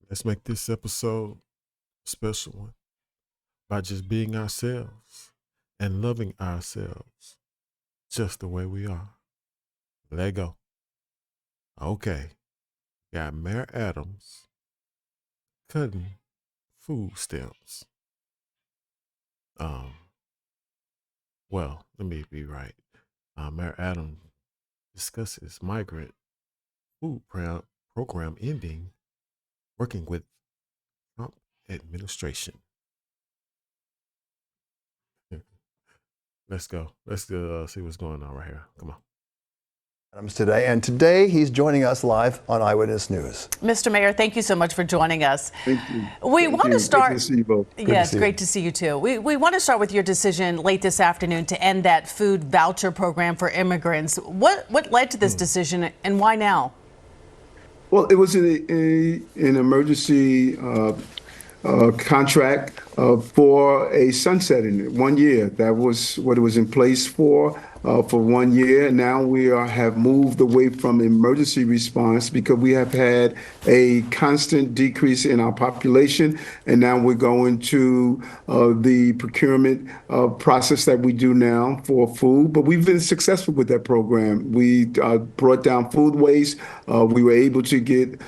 Let's make this episode a special one by just being ourselves and loving ourselves just the way we are. Let go. Okay. Got Mayor Adams cutting food stamps. Um, well, let me be right. Mayor Adams discusses migrant food program ending, working with Trump administration. Let's go. Let's see what's going on right here. Come on. Adams today, and today he's joining us live on Eyewitness News. Mr. Mayor, thank you so much for joining us. Thank you. We want to start. Good to see you both. Yeah, it's great to see you too. We want to start with your decision late this afternoon to end that food voucher program for immigrants. What led to this decision, and why now? Well, it was an emergency contract for a sunsetting 1 year. That was what it was in place for 1 year. Now we have moved away from emergency response because we have had a constant decrease in our population, and now we're going to the procurement process that we do now for food. But we've been successful with that program. We brought down food waste. We were able to get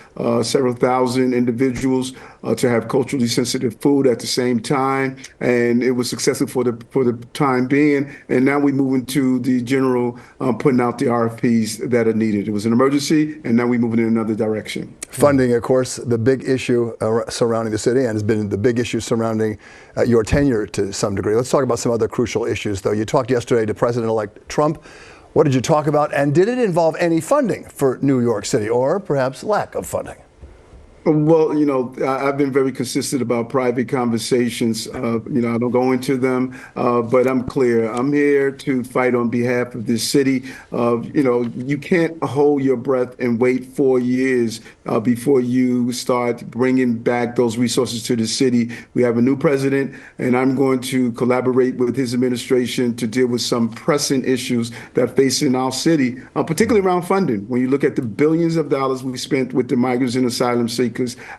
several thousand individuals to have culturally sensitive food at the same time, and it was successful for the time being. And now we move into the general putting out the RFPs that are needed. It was an emergency, and now we're moving in another direction. Funding, of course, the big issue surrounding the city, and has been the big issue surrounding your tenure to some degree. Let's talk about some other crucial issues, though. You talked yesterday to President-elect Trump. What did you talk about, and did it involve any funding for New York City, or perhaps lack of funding? Well, I've been very consistent about private conversations. I don't go into them, but I'm clear. I'm here to fight on behalf of this city. You can't hold your breath and wait 4 years before you start bringing back those resources to the city. We have a new president, and I'm going to collaborate with his administration to deal with some pressing issues that face in our city, particularly around funding. When you look at the billions of dollars we spent with the migrants and asylum seekers,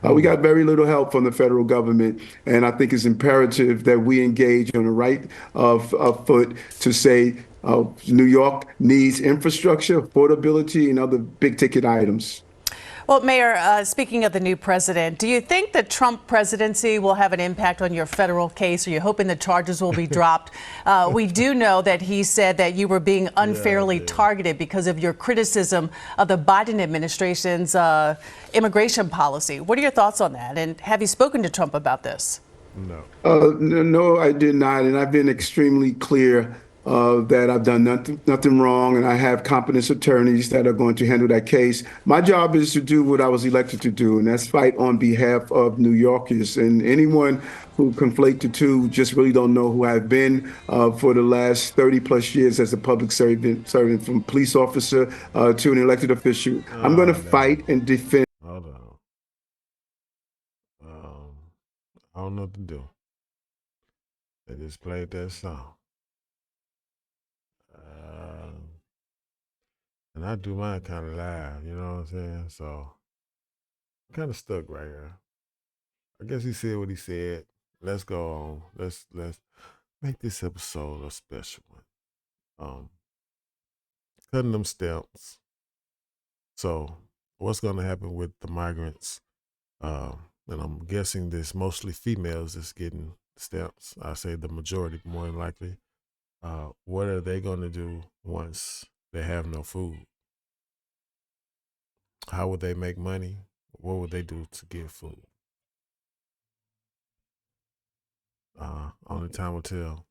we got very little help from the federal government, and I think it's imperative that we engage on the right foot to say New York needs infrastructure, affordability, and other big-ticket items. Well, Mayor, speaking of the new president, do you think the Trump presidency will have an impact on your federal case? Are you hoping the charges will be dropped? We do know that he said that you were being unfairly targeted because of your criticism of the Biden administration's immigration policy. What are your thoughts on that? And have you spoken to Trump about this? No. No, I did not. And I've been extremely clear that I've done nothing wrong, and I have competent attorneys that are going to handle that case. My job is to do what I was elected to do, and that's fight on behalf of New Yorkers. And anyone who conflate the two just really don't know who I've been for the last 30 plus years as a public servant, from police officer to an elected official. I'm going to fight and defend. Hold on. I don't know what to do. They just played that song. And I do mine kind of live, you know what I'm saying? So I'm kind of stuck right here. I guess he said what he said. Let's go on. Let's make this episode a special one. Cutting them stamps. So what's gonna happen with the migrants? And I'm guessing there's mostly females that's getting stamps. I say the majority, more than likely. What are they gonna do once they have no food? How would they make money? What would they do to get food? Only time will tell.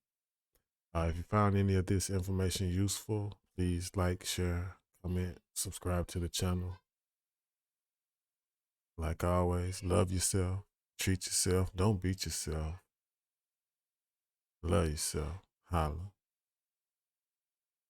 If you found any of this information useful, please like, share, comment, subscribe to the channel. Like always, love yourself, treat yourself, don't beat yourself. Love yourself. Holla.